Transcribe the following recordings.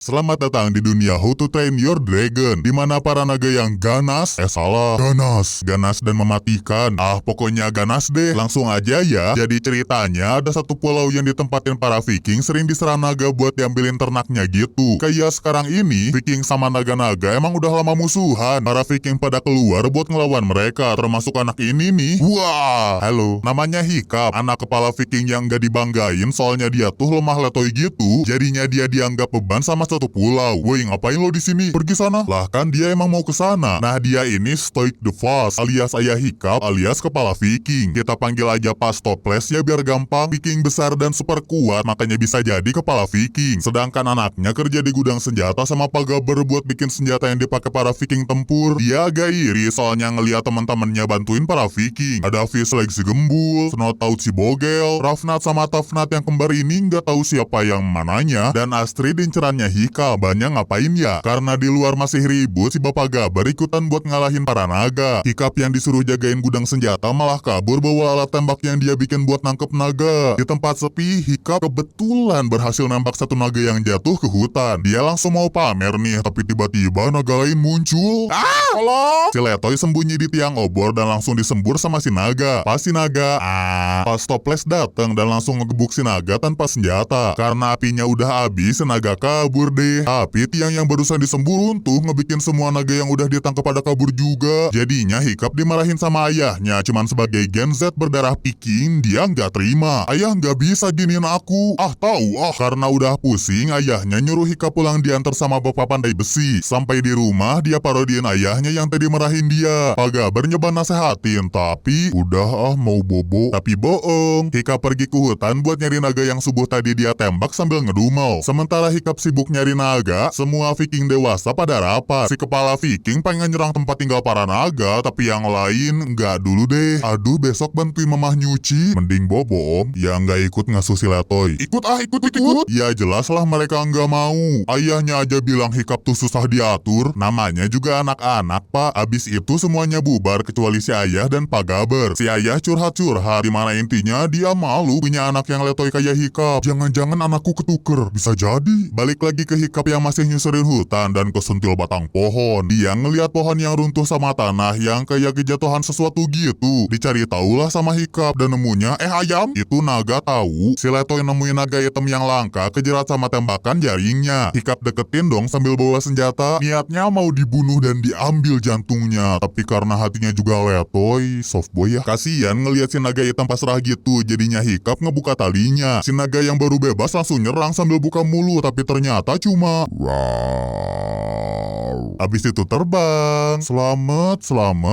Selamat datang di dunia How to Train Your Dragon, di mana para naga yang ganas, ganas dan mematikan. Pokoknya ganas deh. Langsung aja ya. Jadi ceritanya ada satu pulau yang ditempatin para Viking sering diserang naga buat diambilin ternaknya gitu. Kayak sekarang ini, Viking sama naga-naga emang udah lama musuhan. Para Viking pada keluar buat ngelawan mereka, termasuk anak ini nih. Wah, halo. Namanya Hiccup, anak kepala Viking yang gak dibanggain soalnya dia tuh lemah letoy gitu. Jadinya dia dianggap beban sama satu pulau. Woi, ngapain lo di sini? Pergi sana. Lah kan dia emang mau ke sana. Nah, dia ini Stoic the Fast alias ayah Hiccup alias kepala Viking. Kita panggil aja Pastoples ya biar gampang. Viking besar dan super kuat makanya bisa jadi kepala Viking. Sedangkan anaknya kerja di gudang senjata sama Pagaber buat bikin senjata yang dipakai para Viking tempur. Dia agak iri soalnya ngeliat teman-temannya bantuin para Viking. Ada Fizzleg si Gembul, Snout si Bogel, Rafnat sama Tafnat yang kembar ini nggak tahu siapa yang mananya, dan Astrid incerannya Hiccup. Banyak ngapain ya? Karena di luar masih ribut, si Bapak Gaber ikutan buat ngalahin para naga. Hiccup yang disuruh jagain gudang senjata malah kabur bawa alat tembak yang dia bikin buat nangkep naga. Di tempat sepi, Hiccup kebetulan berhasil nembak satu naga yang jatuh ke hutan. Dia langsung mau pamer nih, tapi tiba-tiba naga lain muncul. Tolong! Si Letoy sembunyi di tiang obor dan langsung disembur sama si naga. Pas si naga, pas Toples datang dan langsung ngegebuk si naga tanpa senjata. Karena apinya udah habis, si naga kabur deh. Tapi tiang yang barusan disembur runtuh ngebikin semua naga yang udah ditangkap pada kabur juga. Jadinya Hiccup dimarahin sama ayahnya. Cuman sebagai Gen Z berdarah Viking, dia nggak terima. Ayah nggak bisa giniin aku. Karena udah pusing, ayahnya nyuruh Hiccup pulang diantar sama bapak pandai besi. Sampai di rumah, dia parodiin ayahnya yang tadi marahin dia. Pagaber nyoba nasehatin, tapi udah mau bobo. Tapi bohong. Hiccup pergi ke hutan buat nyari naga yang subuh tadi dia tembak sambil ngedumel. Sementara Hiccup sibuk nyari naga, semua Viking dewasa pada rapat. Si kepala Viking pengen nyerang tempat tinggal para naga, tapi yang lain nggak dulu deh. Aduh, besok bantuin mamah nyuci. Mending bobo yang nggak ikut ngasuh si Letoy. Ikut. Ya jelas lah mereka nggak mau. Ayahnya aja bilang Hiccup tuh susah diatur. Namanya juga anak-anak, Pak. Abis itu semuanya bubar kecuali si ayah dan Pak Gaber. Si ayah curhat-curhat, dimana intinya dia malu punya anak yang Letoy kayak Hiccup. Jangan-jangan anakku ketuker. Bisa jadi. Balik lagi ke Hiccup yang masih nyusurin hutan dan kesentil batang pohon. Dia ngeliat pohon yang runtuh sama tanah yang kayak kejatuhan sesuatu gitu. Dicari tahulah sama Hiccup dan nemunya ayam. Itu naga tahu. Si Letoy nemuin naga hitam yang langka kejerat sama tembakan jaringnya. Hiccup deketin dong sambil bawa senjata. Niatnya mau dibunuh dan diambil jantungnya. Tapi karena hatinya juga Letoy, soft boy ya. Kasian ngeliat si naga hitam pasrah gitu. Jadinya Hiccup ngebuka talinya. Si naga yang baru bebas langsung nyerang sambil buka mulut. Tapi ternyata cuma abis itu terbang. Selamat.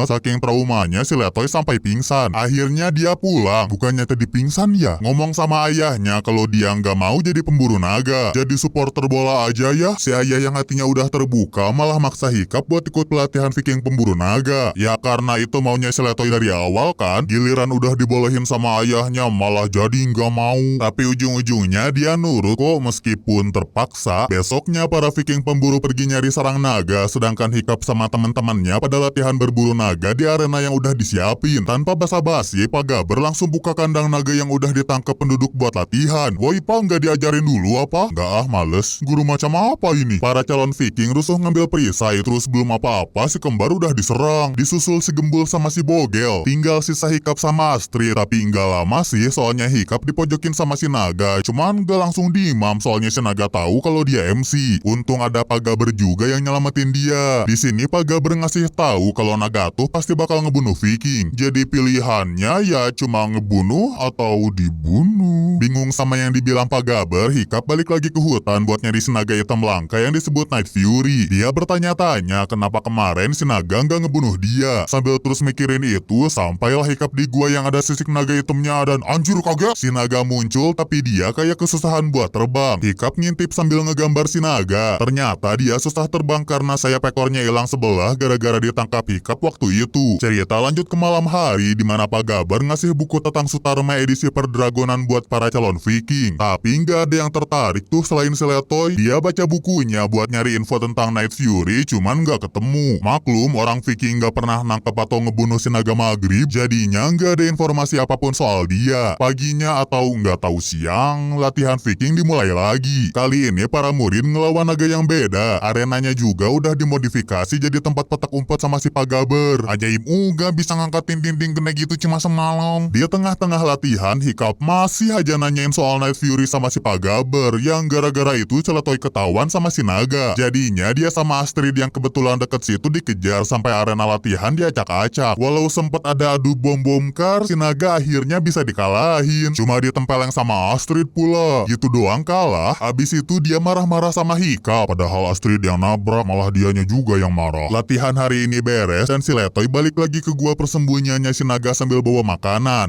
Saking traumanya si Letoy sampai pingsan. Akhirnya dia pulang. Bukannya tadi pingsan ya? Ngomong sama ayahnya kalau dia nggak mau jadi pemburu naga. Jadi supporter bola aja ya. Si ayah yang hatinya udah terbuka malah maksa Hiccup buat ikut pelatihan Viking pemburu naga. Ya karena itu maunya si Letoy dari awal kan. Giliran udah dibolehin sama ayahnya malah jadi nggak mau. Tapi ujung-ujungnya dia nurut kok meskipun terpaksa. Besoknya para Viking pemburu pergi nyari sarang naga, sedangkan Hiccup sama teman-temannya pada latihan berburu naga di arena yang udah disiapin. Tanpa basa-basi, Pak Gaber langsung buka kandang naga yang udah ditangkap penduduk buat latihan. Woi Pak, nggak diajarin dulu apa? Nggak males. Guru macam apa ini? Para calon Viking rusuh ngambil perisai, terus belum apa-apa si kembar udah diserang. Disusul si Gembul sama si Bogel. Tinggal sisa Hiccup sama Astrid, tapi nggak lama sih soalnya Hiccup dipojokin sama si naga. Cuman nggak langsung diimam soalnya si naga tahu kalau dia MC. Untung ada Pak Gaber juga yang nyelamatin dia. Di sini Pak Gaber ngasih tahu kalau naga tuh pasti bakal ngebunuh Viking. Jadi pilihannya ya cuma ngebunuh atau dibunuh. Bingung sama yang dibilang Pak Gaber, Hiccup balik lagi ke hutan buat nyari si naga hitam langka yang disebut Night Fury. Dia bertanya-tanya kenapa kemarin si naga nggak ngebunuh dia. Sambil terus mikirin itu, sampailah Hiccup di gua yang ada sisik naga hitamnya dan anjir kaget. Si naga muncul tapi dia kayak kesusahan buat terbang. Hiccup ngintip sambil ngegambar si naga. Ternyata dia susah terbang karena sayap ekornya hilang sebelah gara-gara ditangkap Hiccup waktu itu. Cerita lanjut ke malam hari di mana Pak Gabar ngasih buku tentang Sutarma edisi perdragonan buat para calon Viking. Tapi nggak ada yang tertarik tuh selain si Letoy. Dia baca bukunya buat nyari info tentang Night Fury, cuman nggak ketemu. Maklum, orang Viking nggak pernah nangkep atau ngebunuh si naga maghrib, jadinya nggak ada informasi apapun soal dia. Paginya atau nggak tahu siang, latihan Viking dimulai lagi. Kali ini para murid ngelawan naga yang beda. Arenanya juga udah dimodifikasi jadi tempat petak umpet sama si Pak Gabar. Ajaib uga bisa ngangkatin dinding gede gitu cuma semalam. Di tengah-tengah latihan, Hiccup masih aja nanyain soal Night Fury sama si Pak Gabar, yang gara-gara itu Celetoy ketahuan sama si naga. Jadinya dia sama Astrid yang kebetulan deket situ dikejar sampai arena latihan diacak-acak. Walau sempet ada adu bom-bom kar, si naga akhirnya bisa dikalahin. Cuma ditempeleng sama Astrid pula. Gitu doang kalah. Abis itu dia marah-marah sama Hiccup. Padahal Astrid yang nabrak, malah dianya juga yang marah. Latihan hari ini beres dan si Letoy balik lagi ke gua persembunyiannya si naga sambil bawa makanan.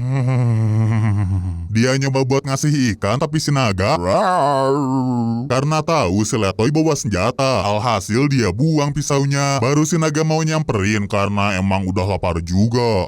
Dia nyoba buat ngasih ikan tapi si naga karena tahu si Letoy bawa senjata. Alhasil dia buang pisaunya. Baru si naga mau nyamperin karena emang udah lapar juga.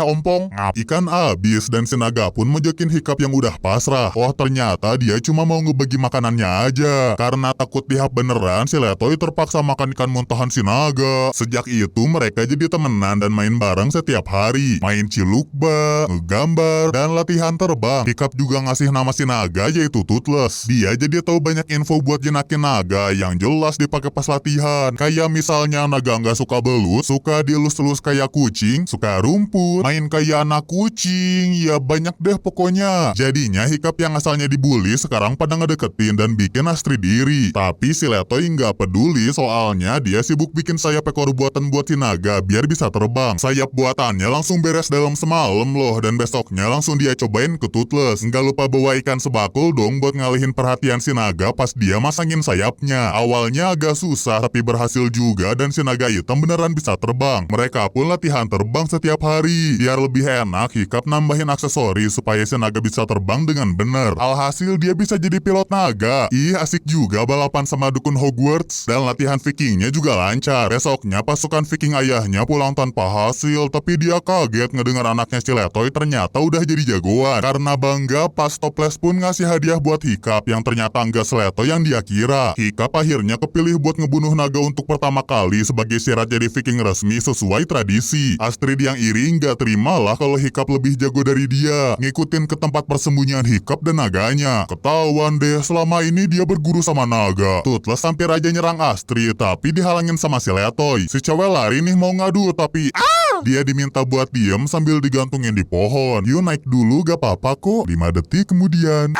Ompong, ikan abis dan si naga pun mojokin Hiccup yang udah pasrah. Oh ternyata dia cuma mau ngebagi makanannya aja. Karena takut dihap beneran, si Letoy terpaksa makan ikan muntahan si naga. Sejak itu mereka jadi temenan dan main bareng setiap hari. Main cilukba, ngegambar, dan latihan terbang. Hiccup juga ngasih nama si naga yaitu Toothless. Dia jadi tahu banyak info buat jenakin naga yang jelas dipakai pas latihan. Kayak misalnya naga nggak suka belut, suka dielus-elus kayak kucing, suka rumput, main kayak anak kucing, ya banyak deh pokoknya. Jadinya Hiccup yang asalnya dibully sekarang pada ngedeketin dan bikin Astrid diri. Tapi si Letoy nggak peduli soalnya dia sibuk bikin sayap ekor buatan buat si naga biar bisa terbang. Sayap buatannya langsung beres dalam semalam loh dan besoknya langsung dia cobain ke Toothless. Nggak lupa bawa ikan sebakul dong buat ngalihin perhatian si naga pas dia masangin sayapnya. Awalnya agak susah tapi berhasil juga dan si naga hitam beneran bisa terbang. Mereka pun latihan terbang setiap hari. Biar lebih enak, Hiccup nambahin aksesori supaya si naga bisa terbang dengan bener. Alhasil dia bisa jadi pilot naga. Ih, asik juga balapan sama dukun Hogwarts. Dan latihan Vikingnya juga lancar. Besoknya pasukan Viking ayahnya pulang tanpa hasil, tapi dia kaget ngedengar anaknya si Letoy ternyata udah jadi jagoan. Karena bangga, pas Toothless pun ngasih hadiah buat Hiccup yang ternyata enggak seletoy yang dia kira. Hiccup akhirnya kepilih buat ngebunuh naga untuk pertama kali sebagai syarat jadi Viking resmi sesuai tradisi. Astrid yang iri nggak terima lah kalau Hiccup lebih jago dari dia. Ngikutin ke tempat persembunyian Hiccup dan naganya. Ketahuan deh selama ini dia berguru sama naga. Toothless hampir aja nyerang Astrid tapi dihalangin sama si Letoy. Si cewek lari nih mau ngadu tapi dia diminta buat diem sambil digantungin di pohon. Yuk naik dulu gak apa-apa kok. 5 detik kemudian.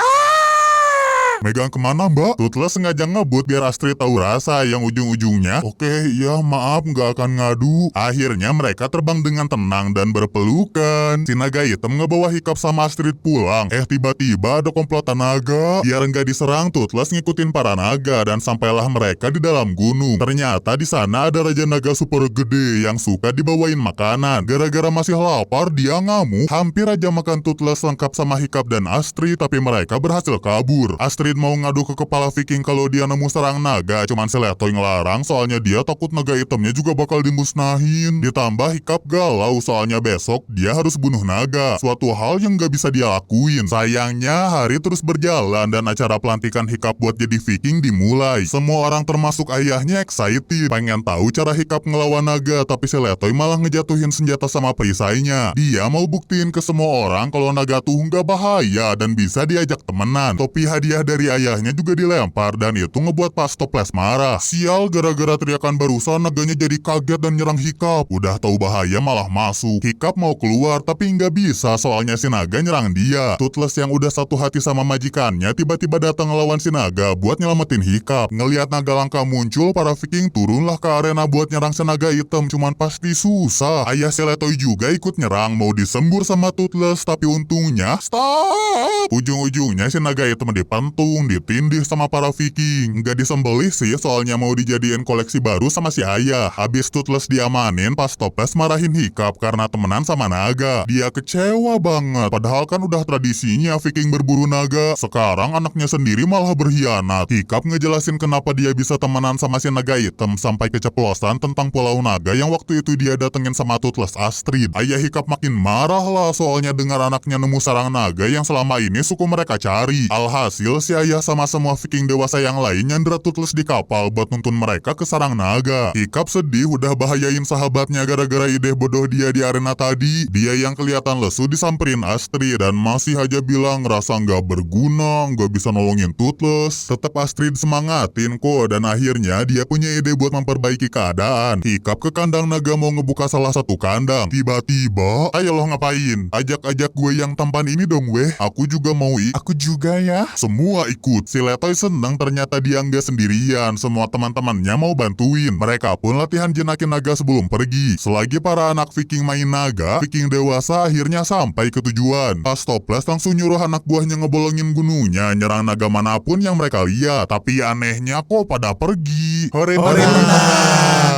Megang kemana mbak? Toothless sengaja ngebut biar Astrid tahu rasa yang ujung-ujungnya. Oke, ya maaf nggak akan ngadu. Akhirnya mereka terbang dengan tenang dan berpelukan. Si naga hitam ngebawa Hiccup sama Astrid pulang. Tiba-tiba ada komplotan naga. Biar nggak diserang, Toothless ngikutin para naga dan sampailah mereka di dalam gunung. Ternyata di sana ada raja naga super gede yang suka dibawain makanan. Gara-gara masih lapar, dia ngamuk. Hampir aja makan Toothless lengkap sama Hiccup dan Astrid, tapi mereka berhasil kabur. Astrid mau ngadu ke kepala Viking kalau dia nemu serang naga, cuman si Letoy ngelarang soalnya dia takut naga hitamnya juga bakal dimusnahin. Ditambah Hiccup galau soalnya besok dia harus bunuh naga, suatu hal yang gak bisa dia lakuin. Sayangnya hari terus berjalan dan acara pelantikan Hiccup buat jadi Viking dimulai. Semua orang termasuk ayahnya excited, pengen tahu cara Hiccup ngelawan naga, tapi si Letoy malah ngejatuhin senjata sama perisainya. Dia mau buktiin ke semua orang kalau naga tuh gak bahaya dan bisa diajak temenan. Topi hadiah dari ayahnya juga dilempar dan itu ngebuat pas Toothless marah. Sial, gara-gara teriakan barusan naganya jadi kaget dan nyerang Hiccup. Udah tahu bahaya malah masuk. Hiccup mau keluar tapi nggak bisa soalnya si naga nyerang dia. Toothless yang udah satu hati sama majikannya tiba-tiba datang ngelawan si naga buat nyelamatin Hiccup. Ngelihat naga langka muncul, para Viking turunlah ke arena buat nyerang si naga hitam, cuman pasti susah. Ayah si Letoy juga ikut nyerang, mau disembur sama Toothless tapi untungnya stop. Ujung-ujungnya si naga hitam dipentul. langsung ditindih sama para Viking. Nggak disembelih sih, soalnya mau dijadiin koleksi baru sama si ayah. Habis Toothless diamanin, pas Toples marahin Hiccup karena temenan sama naga. Dia kecewa banget, padahal kan udah tradisinya Viking berburu naga. Sekarang anaknya sendiri malah berkhianat. Hiccup ngejelasin kenapa dia bisa temenan sama si naga hitam sampai keceplosan tentang Pulau Naga yang waktu itu dia datengin sama Toothless Astrid. Ayah Hiccup makin marah lah soalnya dengar anaknya nemu sarang naga yang selama ini suku mereka cari. Alhasil si ayah sama semua Viking dewasa yang lain nyandra Toothless di kapal buat nuntun mereka ke sarang naga. Hiccup sedih udah bahayain sahabatnya gara-gara ide bodoh dia di arena tadi. Dia yang kelihatan lesu disamperin Astrid dan masih aja bilang ngerasa nggak berguna, nggak bisa nolongin Toothless. Tetap Astrid semangatin kok dan akhirnya dia punya ide buat memperbaiki keadaan. Hiccup ke kandang naga mau ngebuka salah satu kandang. Tiba-tiba, ayo lo ngapain? Ajak-ajak gue yang tampan ini dong weh. Aku juga mau Aku juga ya. Semua ikut. Si Letoy senang ternyata dia nggak sendirian. Semua teman-temannya mau bantuin. Mereka pun latihan jenakin naga sebelum pergi. Selagi para anak Viking main naga, Viking dewasa akhirnya sampai ke tujuan. Pas Toples langsung nyuruh anak buahnya ngebolongin gunungnya, nyerang naga manapun yang mereka lihat. Tapi anehnya kok pada pergi. Hore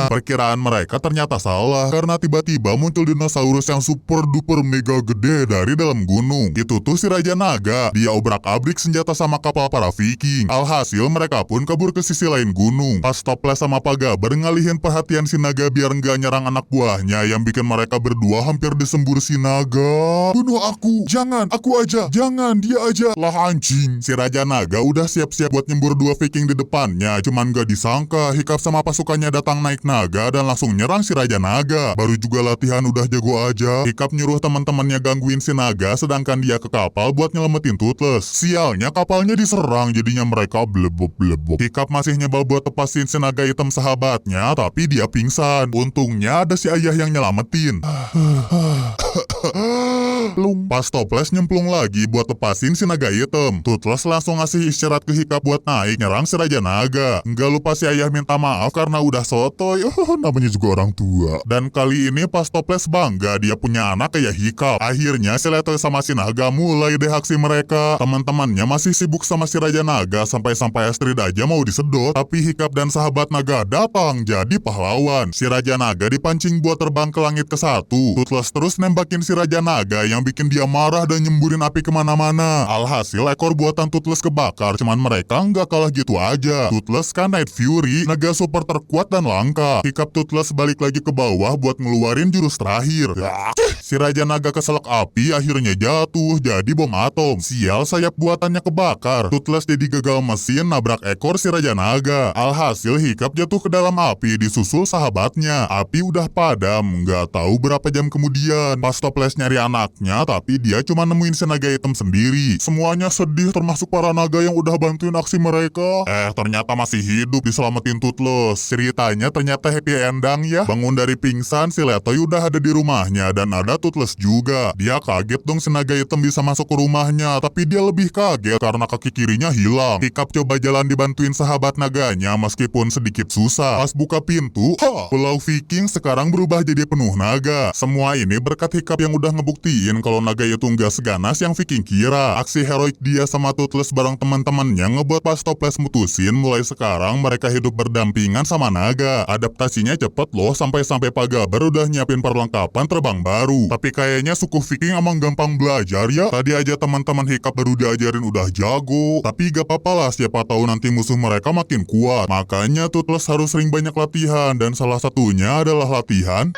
Perkiraan mereka ternyata salah, karena tiba-tiba muncul dinosaurus yang super duper mega gede dari dalam gunung. Itu tuh si Raja Naga. Dia obrak-abrik senjata sama kapal para Viking. Alhasil mereka pun kabur ke sisi lain gunung. Pas Toples sama Pagaber ngalihin perhatian si naga biar nggak nyerang anak buahnya, yang bikin mereka berdua hampir disembur si naga. Bunuh aku, jangan, aku aja, jangan, dia aja. Lah anjing. Si Raja Naga udah siap-siap buat nyembur dua Viking di depannya, cuman gak disangka Hiccup sama pasukannya datang naik naga dan langsung nyerang si Raja Naga. Baru juga latihan udah jago aja. Hiccup nyuruh teman-temannya gangguin si naga, sedangkan dia ke kapal buat nyelamatin Toothless. Sialnya kapalnya diserang, jadinya mereka blebok-blebok. Hiccup masih nyebal buat tepasin si naga hitam sahabatnya, tapi dia pingsan. Untungnya ada si ayah yang nyelamatin. Pas Toples nyemplung lagi buat lepasin si naga hitam, Toothless langsung ngasih isyarat ke Hiccup buat naik nyerang si Raja Naga. Nggak lupa si ayah minta maaf karena udah sotoy. Namanya juga orang tua. Dan kali ini pas Toples bangga dia punya anak kayak Hiccup. Akhirnya si Letoy sama si Naga mulai deh aksi mereka. Teman-temannya masih sibuk sama si Raja Naga sampai Astrid aja mau disedot. Tapi Hiccup dan sahabat naga datang jadi pahlawan. Si Raja Naga dipancing buat terbang ke langit ke-1. Toothless terus nembakin si Raja Naga yang bikin dia marah dan nyemburin api kemana-mana. Alhasil ekor buatan Toothless kebakar, cuman mereka nggak kalah gitu aja. Toothless kan Night Fury, naga super terkuat dan langka. Hiccup Toothless balik lagi ke bawah buat ngeluarin jurus terakhir. Si Raja Naga keselak api akhirnya jatuh jadi bom atom. Sial, sayap buatannya kebakar. Toothless jadi gagal mesin nabrak ekor si Raja Naga. Alhasil Hiccup jatuh ke dalam api disusul sahabatnya. Api udah padam, nggak tahu berapa jam kemudian. Pas Toples nyari anaknya, tapi dia cuma nemuin si naga hitam sendiri. Semuanya sedih termasuk para naga yang udah bantuin aksi mereka. Ternyata masih hidup diselamatin Toothless. Ceritanya ternyata happy ending ya. Bangun dari pingsan, si Letoy udah ada di rumahnya dan ada Toothless juga. Dia kaget dong si naga hitam bisa masuk ke rumahnya, tapi dia lebih kaget karena kaki kirinya hilang. Hiccup coba jalan dibantuin sahabat naganya meskipun sedikit susah. Pas buka pintu, Pulau Viking sekarang berubah jadi penuh naga. Semua ini berkat Hiccup yang udah ngebuktiin kalau naga itu nggak seganas yang Viking kira. Aksi heroik dia sama Toothless bareng teman-temannya ngebuat pas Toples mutusin mulai sekarang mereka hidup berdampingan sama naga. Adaptasinya cepet loh, sampai-sampai Pagaber udah nyiapin perlengkapan terbang baru. Tapi kayaknya suku Viking emang gampang belajar ya. Tadi aja teman-teman Hiccup baru diajarin udah jago. Tapi gak apa-apa lah, siapa tahu nanti musuh mereka makin kuat. Makanya Toothless harus sering banyak latihan dan salah satunya adalah latihan